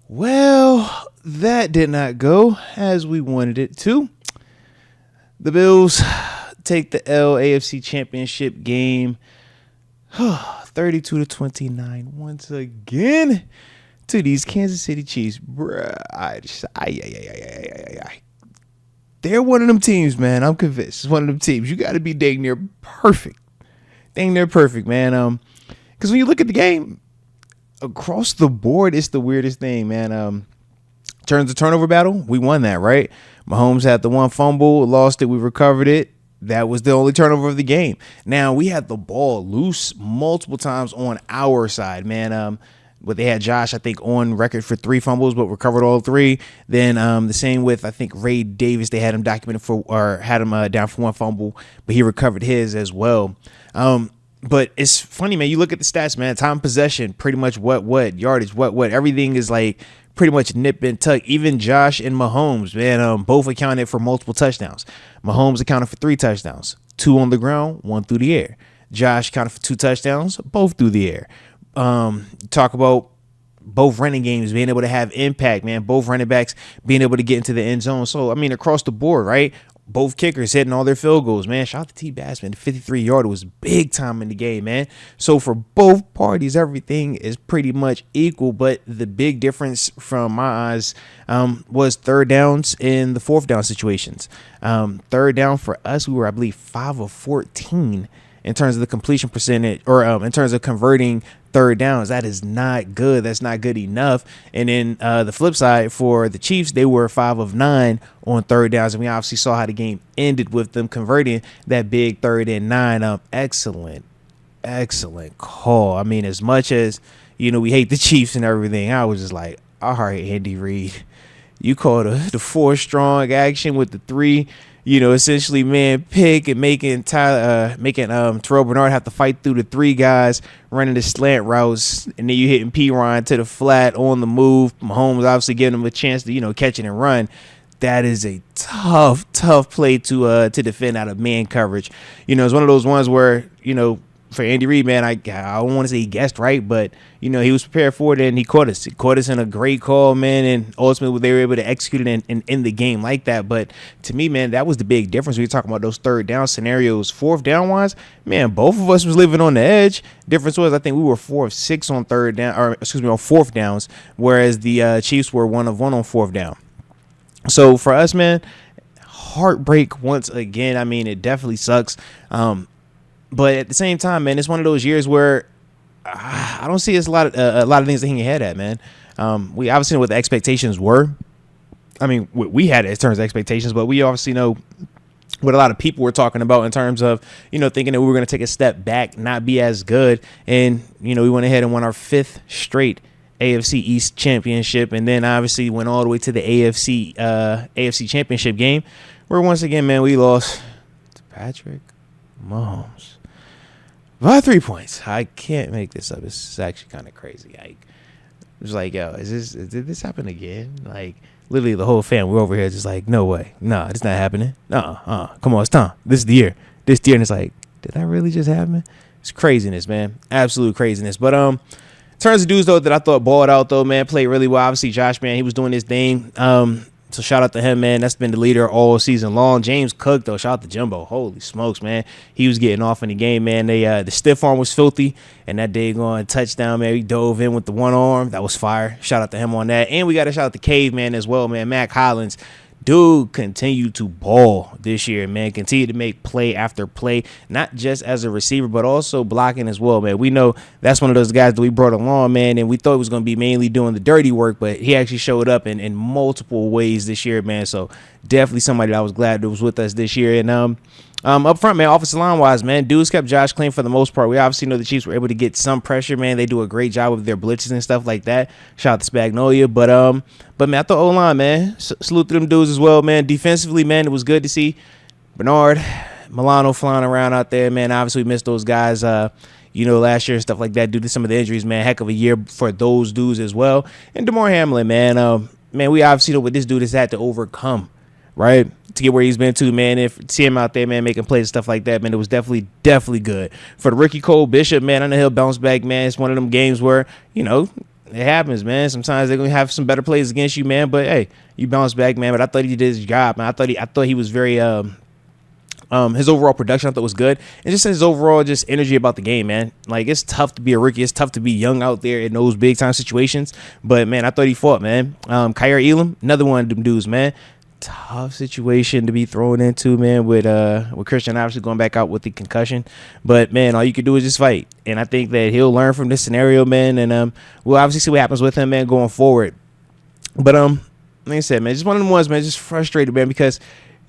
Well, that did not go as we wanted it to. The Bills take the L AFC Championship game 32-29 once again to these Kansas City Chiefs. Bruh, they're one of them teams, man. I'm convinced. It's one of them teams. You got to be dang near perfect. Dang near perfect, man. Because when you look at the game, across the board, it's the weirdest thing, man. Turns the turnover battle, we won that, right? Mahomes had the one fumble, lost it, we recovered it. That was the only turnover of the game. Now, we had the ball loose multiple times on our side, man. But they had Josh, I think, on record for 3 fumbles, but recovered all 3. Then the same with, I think, Ray Davis. They had him documented for, or had him down for 1 fumble, but he recovered his as well. But it's funny, man. You look at the stats, man. Time possession, pretty much what yardage, what everything is like pretty much nip and tuck. Even Josh and Mahomes, man, both accounted for multiple touchdowns. Mahomes accounted for 3 touchdowns, 2 on the ground, 1 through the air. Josh accounted for 2 touchdowns, both through the air. Talk about both running games being able to have impact, man. Both running backs being able to get into the end zone. So, I mean, across the board, right? Both kickers hitting all their field goals, man. Shout out to T. Bass, man. The 53-yarder was big time in the game, man. So for both parties, everything is pretty much equal. But the big difference from my eyes was third downs in the fourth down situations. Third down for us, we were, I believe, 5 of 14 in terms of the completion percentage, or in terms of converting third downs. That is not good. That's not good enough. And then the flip side for the Chiefs, they were 5 of 9 on third downs, and we obviously saw how the game ended with them converting that big 3rd and 9. Excellent call. I mean, as much as, you know, we hate the Chiefs and everything, I was just like, all right, Andy Reid, you called the 4 strong action with the 3, you know, essentially man pick and making Terrell Bernard have to fight through the 3 guys running the slant routes, and then you hitting P. Ryan to the flat on the move. Mahomes obviously giving him a chance to, you know, catch it and run. That is a tough play to defend out of man coverage. You know, it's one of those ones where, you know, for Andy Reid, man, I don't want to say he guessed right, but, you know, he was prepared for it, and he caught us. He caught us in a great call, man, and ultimately they were able to execute it and end the game like that. But to me, man, that was the big difference when you're talking about those third down scenarios. Fourth down wise, man, both of us was living on the edge. Difference was, I think we were 4 of 6 on on fourth downs, whereas the Chiefs were 1 of 1 on fourth down. So for us, man, heartbreak once again. I mean, it definitely sucks. But at the same time, man, it's one of those years where I don't see a lot of things to hang your head at, man. We obviously know what the expectations were. I mean, we had it in terms of expectations, but we obviously know what a lot of people were talking about in terms of, you know, thinking that we were going to take a step back, not be as good. And, you know, we went ahead and won our 5th straight AFC East championship, and then obviously went all the way to the AFC championship game, where once again, man, we lost to Patrick Mahomes by 3 points. I can't make this up. It's actually kind of crazy. Like, it was like, yo, did this happen again? Like, literally the whole fam, we're over here just like, no way. No, it's not happening. Come on, it's time. This is the year. And it's like, did that really just happen? It's craziness, man. Absolute craziness. But in terms of dudes, though, that I thought balled out, though, man, played really well. Obviously, Josh, man, he was doing his thing. So shout out to him, man. That's been the leader all season long. James Cook, though, shout out to Jimbo. Holy smokes, man. He was getting off in the game, man. The stiff arm was filthy, and that day going touchdown, man. He dove in with the one arm. That was fire. Shout out to him on that. And we got to shout out to Caveman as well, man. Mac Hollins. Dude continued to ball this year, man. Continue to make play after play, not just as a receiver, but also blocking as well, man. We know that's one of those guys that we brought along, man, and we thought he was going to be mainly doing the dirty work, but he actually showed up in multiple ways this year, man. So definitely somebody that I was glad that was with us this year. And up front, man, offensive line wise, man, dudes kept Josh clean for the most part. We obviously know the Chiefs were able to get some pressure, man. They do a great job with their blitzes and stuff like that. Shout out to Spagnolia, but man, I thought O-line, man, salute to them dudes as well, man. Defensively, man, it was good to see Bernard, Milano flying around out there, man. Obviously, we missed those guys, you know, last year and stuff like that due to some of the injuries, man. Heck of a year for those dudes as well. And DeMar Hamlin, man, man, we obviously know what this dude has had to overcome, right, to get where he's been to, man. If see him out there, man, making plays and stuff like that, man, it was definitely good. For the rookie Cole Bishop, man, I know he'll bounce back, man. It's one of them games where, you know, it happens, man. Sometimes they're gonna have some better plays against you, man. But hey, you bounce back, man. But I thought he did his job, man. I thought he was very his overall production I thought was good, and just his overall just energy about the game, man. Like, it's tough to be a rookie, it's tough to be young out there in those big time situations. But man, I thought he fought, man. Kyer Elam, another one of them dudes, man. Tough situation to be thrown into, man, with Christian obviously going back out with the concussion. But man, all you can do is just fight, and I think that he'll learn from this scenario, man. And we'll obviously see what happens with him, man, going forward. But like I said, man, just one of them ones, man, just frustrated, man, because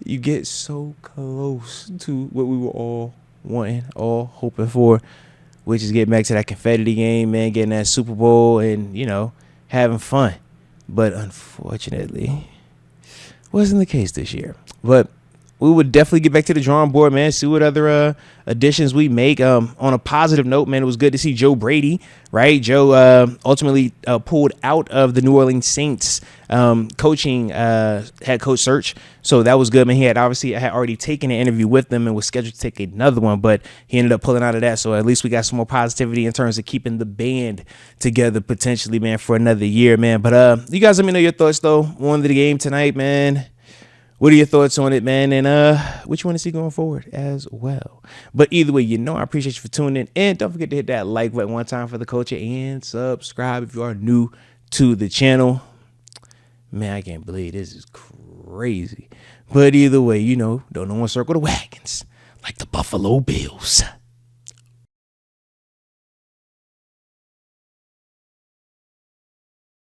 you get so close to what we were all wanting, all hoping for, which is getting back to that confetti game, man, getting that Super Bowl and, having fun. But unfortunately, wasn't the case this year. But we would definitely get back to the drawing board, man, see what other additions we make. On a positive note, man, it was good to see Joe Brady, right? Joe ultimately pulled out of the New Orleans Saints coaching head coach search. So that was good, man. He had already taken an interview with them and was scheduled to take another one, but he ended up pulling out of that. So at least we got some more positivity in terms of keeping the band together potentially, man, for another year, man. But you guys let me know your thoughts, though, on the game tonight, man. What are your thoughts on it, man? And what you want to see going forward as well. But either way, I appreciate you for tuning in. And don't forget to hit that like button one time for the culture and subscribe if you are new to the channel. Man, I can't believe this is crazy. But either way, don't know one circle the wagons like the Buffalo Bills.